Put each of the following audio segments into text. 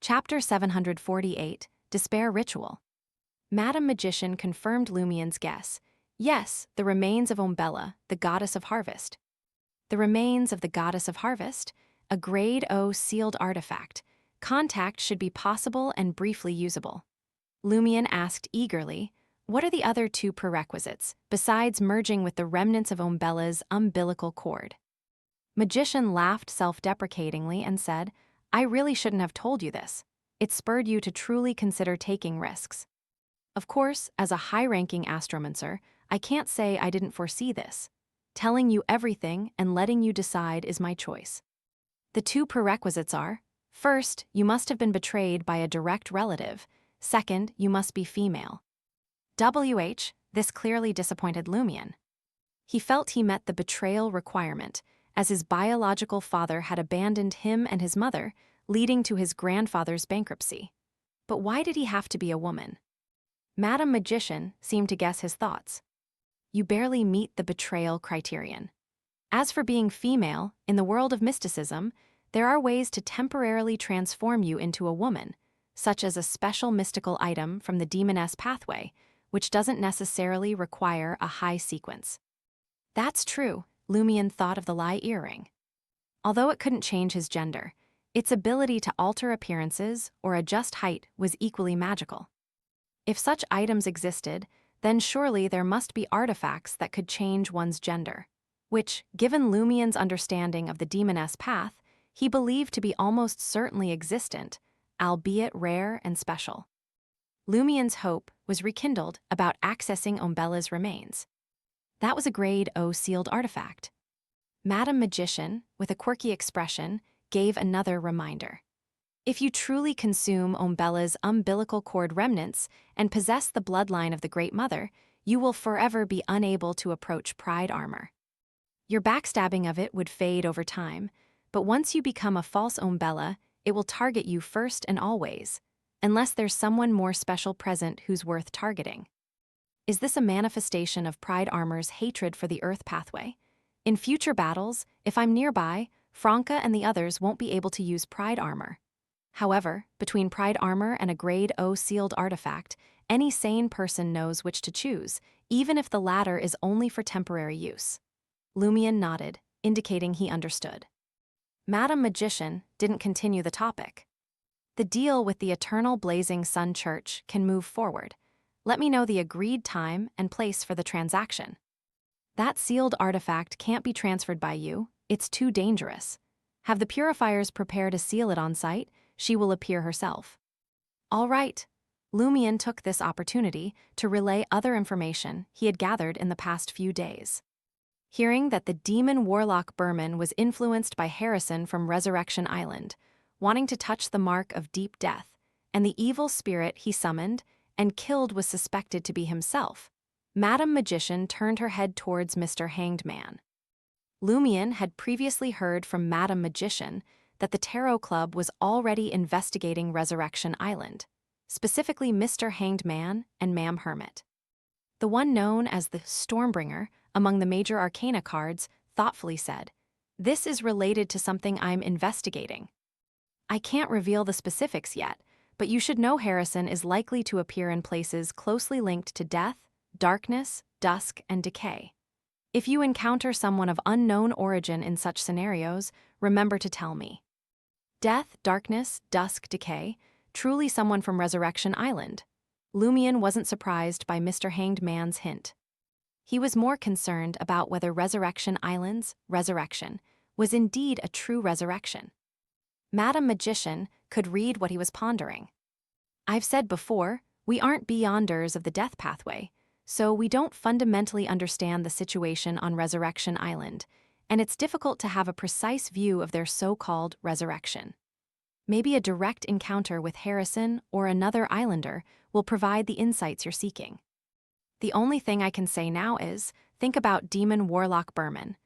Chapter 748, Despair Ritual. Madam Magician confirmed Lumien's guess. Yes, the remains of Umbella, the goddess of harvest. The remains of the goddess of harvest? A Grade O sealed artifact. Contact should be possible and briefly usable. Lumien asked eagerly, what are the other two prerequisites, besides merging with the remnants of Umbella's umbilical cord? Magician laughed self-deprecatingly and said, I really shouldn't have told you this. It spurred you to truly consider taking risks. Of course, as a high-ranking astromancer, I can't say I didn't foresee this. Telling you everything and letting you decide is my choice. The two prerequisites are, first, you must have been betrayed by a direct relative. Second, you must be female. This clearly disappointed Lumien. He felt he met the betrayal requirement, as his biological father had abandoned him and his mother, leading to his grandfather's bankruptcy. But why did he have to be a woman? Madam Magician seemed to guess his thoughts. You barely meet the betrayal criterion. As for being female, in the world of mysticism, there are ways to temporarily transform you into a woman, such as a special mystical item from the demoness pathway, which doesn't necessarily require a high sequence. That's true, Lumien thought of the lie earring. Although it couldn't change his gender, its ability to alter appearances or adjust height was equally magical. If such items existed, then surely there must be artifacts that could change one's gender, which, given Lumien's understanding of the demoness path, he believed to be almost certainly existent, albeit rare and special. Lumien's hope was rekindled about accessing Umbella's remains. That was a Grade O sealed artifact. Madam Magician, with a quirky expression, gave another reminder. If you truly consume Umbella's umbilical cord remnants and possess the bloodline of the Great Mother, you will forever be unable to approach Pride Armor. Your backstabbing of it would fade over time, but once you become a false Umbella, it will target you first and always, unless there's someone more special present who's worth targeting. Is this a manifestation of Pride Armor's hatred for the Earth pathway? In future battles, if I'm nearby, Franca and the others won't be able to use Pride Armor. However, between Pride Armor and a Grade O sealed artifact, any sane person knows which to choose, even if the latter is only for temporary use. Lumien nodded, indicating he understood. Madam Magician didn't continue the topic. The deal with the Eternal Blazing Sun Church can move forward. Let me know the agreed time and place for the transaction. That sealed artifact can't be transferred by you, it's too dangerous. Have the purifiers prepare to seal it on site, she will appear herself. All right. Lumien took this opportunity to relay other information he had gathered in the past few days. Hearing that the demon warlock Berman was influenced by Harrison from Resurrection Island, wanting to touch the mark of deep death, and the evil spirit he summoned and killed was suspected to be himself, Madam Magician turned her head towards Mr. Hanged Man. Lumien had previously heard from Madam Magician that the Tarot Club was already investigating Resurrection Island, specifically Mr. Hanged Man and Ma'am Hermit. The one known as the Stormbringer among the major arcana cards thoughtfully said, "This is related to something I'm investigating. I can't reveal the specifics yet, but you should know Harrison is likely to appear in places closely linked to death, darkness, dusk, and decay. If you encounter someone of unknown origin in such scenarios, remember to tell me." Death, darkness, dusk, decay, truly someone from Resurrection Island. Lumien wasn't surprised by Mr. Hanged Man's hint. He was more concerned about whether Resurrection Island's resurrection was indeed a true resurrection. Madam Magician could read what he was pondering. I've said before, we aren't beyonders of the death pathway, so we don't fundamentally understand the situation on Resurrection Island, and it's difficult to have a precise view of their so-called resurrection. Maybe a direct encounter with Harrison or another islander will provide the insights you're seeking. The only thing I can say now is, think about Demon Warlock Berman.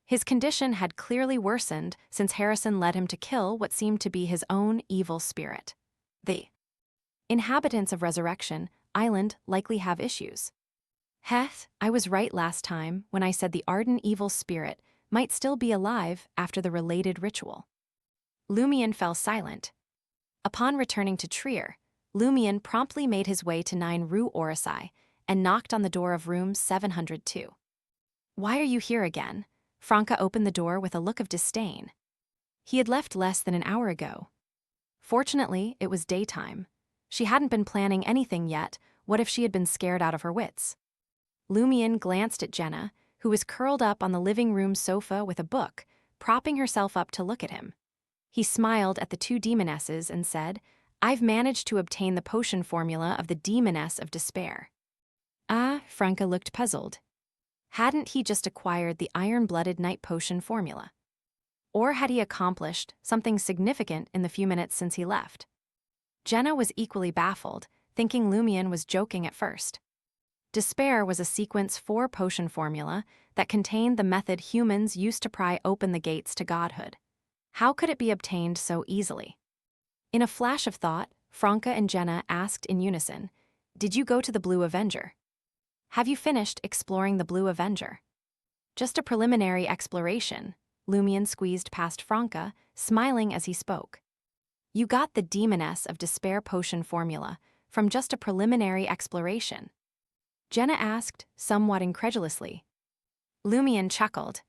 His condition had clearly worsened since Harrison led him to kill what seemed to be his own evil spirit. The inhabitants of Resurrection Island likely have issues. Heth, I was right last time when I said the ardent evil spirit might still be alive after the related ritual. Lumien fell silent. Upon returning to Trier, Lumion promptly made his way to 9 Rue Orsay and knocked on the door of room 702. "Why are you here again?" Franca opened the door with a look of disdain. He had left less than an hour ago. Fortunately, it was daytime. She hadn't been planning anything yet. What if she had been scared out of her wits? Lumion glanced at Jenna, who was curled up on the living room sofa with a book, propping herself up to look at him. He smiled at the 2 demonesses and said, "I've managed to obtain the potion formula of the Demoness of Despair." Ah, Franca looked puzzled. Hadn't he just acquired the iron-blooded night potion formula? Or had he accomplished something significant in the few minutes since he left? Jenna was equally baffled, thinking Lumion was joking at first. Despair was a sequence 4 potion formula that contained the method humans used to pry open the gates to godhood. How could it be obtained so easily? In a flash of thought, Franca and Jenna asked in unison, "Did you go to the Blue Avenger? Have you finished exploring the Blue Avenger?" "Just a preliminary exploration," Lumion squeezed past Franca, smiling as he spoke. "You got the Demoness of Despair potion formula from just a preliminary exploration?" Jenna asked, somewhat incredulously. Lumion chuckled.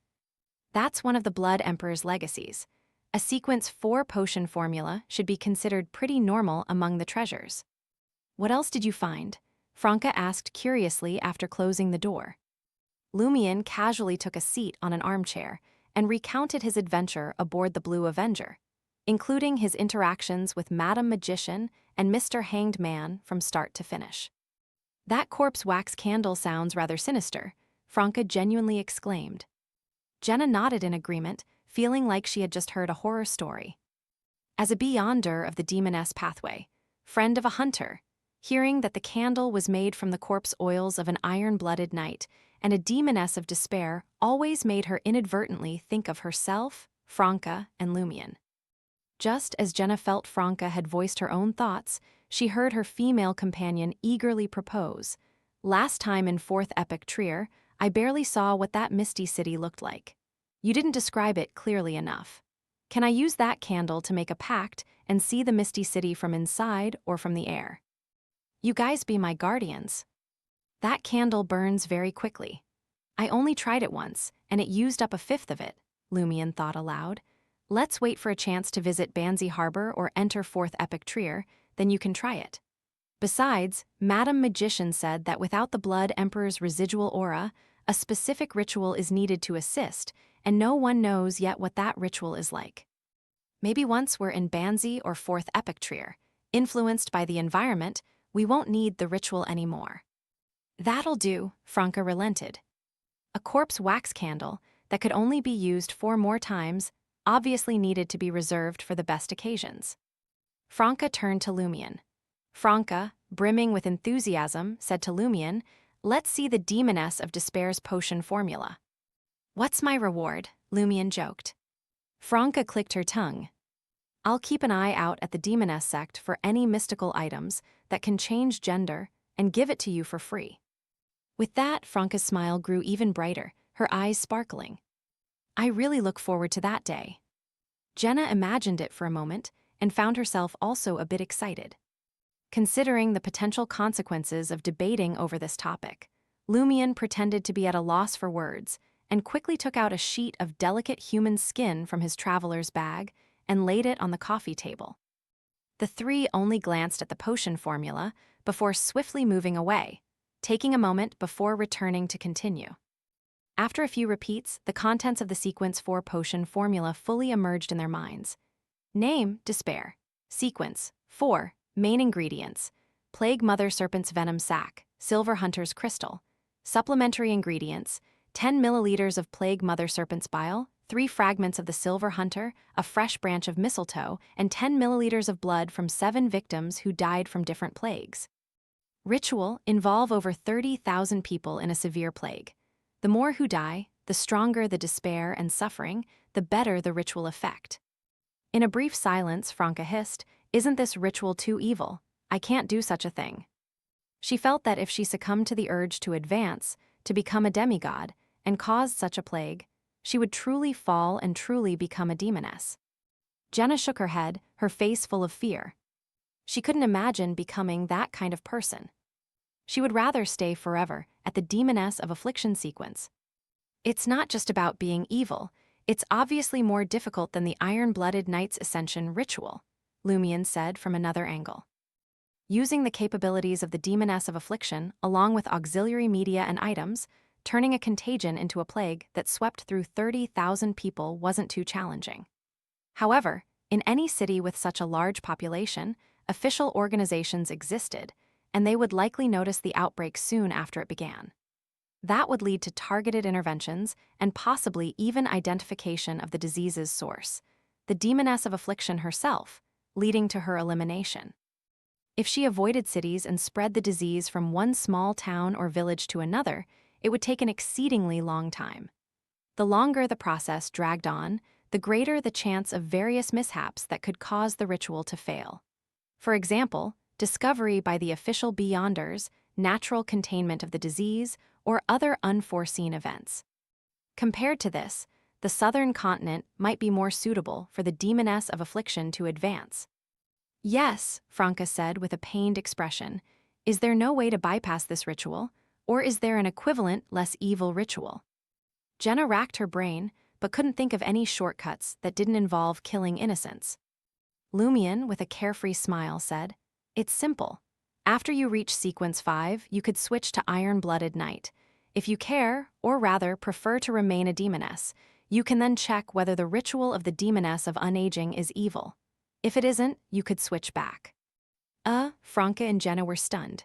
"That's one of the Blood Emperor's legacies. A sequence 4 potion formula should be considered pretty normal among the treasures." "What else did you find?" Franca asked curiously after closing the door. Lumion casually took a seat on an armchair and recounted his adventure aboard the Blue Avenger, including his interactions with Madame Magician and Mr. Hanged Man from start to finish. "That corpse wax candle sounds rather sinister," Franca genuinely exclaimed. Jenna nodded in agreement, feeling like she had just heard a horror story. As a beyonder of the Demoness pathway, friend of a hunter, hearing that the candle was made from the corpse oils of an iron-blooded knight and a Demoness of Despair always made her inadvertently think of herself, Franca, and Lumion. Just as Jenna felt Franca had voiced her own thoughts, she heard her female companion eagerly propose, "Last time in 4th Epic Trier, I barely saw what that misty city looked like. You didn't describe it clearly enough. Can I use that candle to make a pact and see the misty city from inside or from the air? You guys be my guardians." "That candle burns very quickly. I only tried it once, and it used up a 5th of it," Lumion thought aloud. "Let's wait for a chance to visit Banzi Harbor or enter 4th Epic Trier, then you can try it. Besides, Madame Magician said that without the Blood Emperor's residual aura, a specific ritual is needed to assist, and no one knows yet what that ritual is like. Maybe once we're in Banzi or 4th Epic Trier, influenced by the environment, we won't need the ritual anymore." "That'll do," Franca relented. A corpse wax candle that could only be used 4 more times obviously needed to be reserved for the best occasions. Franca turned to Lumion. Franca, brimming with enthusiasm, said to Lumion, "Let's see the Demoness of Despair's potion formula." "What's my reward?" Lumion joked. Franca clicked her tongue. "I'll keep an eye out at the Demoness sect for any mystical items that can change gender and give it to you for free." With that, Franca's smile grew even brighter, her eyes sparkling. "I really look forward to that day." Jenna imagined it for a moment and found herself also a bit excited. Considering the potential consequences of debating over this topic, Lumion pretended to be at a loss for words and quickly took out a sheet of delicate human skin from his traveler's bag and laid it on the coffee table. The 3 only glanced at the potion formula before swiftly moving away, taking a moment before returning to continue. After a few repeats, the contents of the sequence 4 potion formula fully emerged in their minds. Name, Despair. Sequence, 4, main ingredients, Plague Mother Serpent's Venom Sac, Silver Hunter's Crystal. Supplementary ingredients, 10 milliliters of Plague Mother Serpent's Bile, 3 fragments of the Silver Hunter, a fresh branch of mistletoe, and 10 milliliters of blood from 7 victims who died from different plagues. Ritual, involve over 30,000 people in a severe plague. The more who die, the stronger the despair and suffering, the better the ritual effect. In a brief silence, Franca hissed, "Isn't this ritual too evil? I can't do such a thing." She felt that if she succumbed to the urge to advance, to become a demigod, and caused such a plague, she would truly fall and truly become a demoness. Jenna shook her head, her face full of fear. She couldn't imagine becoming that kind of person. She would rather stay forever at the Demoness of Affliction sequence. It's not just about being evil, it's obviously more difficult than the Iron-Blooded Knight's Ascension ritual, Lumion said from another angle. Using the capabilities of the Demoness of Affliction, along with auxiliary media and items, turning a contagion into a plague that swept through 30,000 people wasn't too challenging. However, in any city with such a large population, official organizations existed, and they would likely notice the outbreak soon after it began. That would lead to targeted interventions and possibly even identification of the disease's source, the Demoness of Affliction herself, leading to her elimination. If she avoided cities and spread the disease from one small town or village to another, it would take an exceedingly long time. The longer the process dragged on, the greater the chance of various mishaps that could cause the ritual to fail. For example, discovery by the official Beyonders, natural containment of the disease, or other unforeseen events. Compared to this, the southern continent might be more suitable for the Demoness of Affliction to advance. Yes, Franca said with a pained expression. Is there no way to bypass this ritual, or is there an equivalent, less evil ritual? Jenna racked her brain, but couldn't think of any shortcuts that didn't involve killing innocents. Lumion, with a carefree smile, said, "It's simple. After you reach Sequence 5, you could switch to Iron-Blooded Knight. If you care, or rather prefer to remain a demoness, you can then check whether the ritual of the Demoness of Unaging is evil. If it isn't, you could switch back." Franca and Jenna were stunned.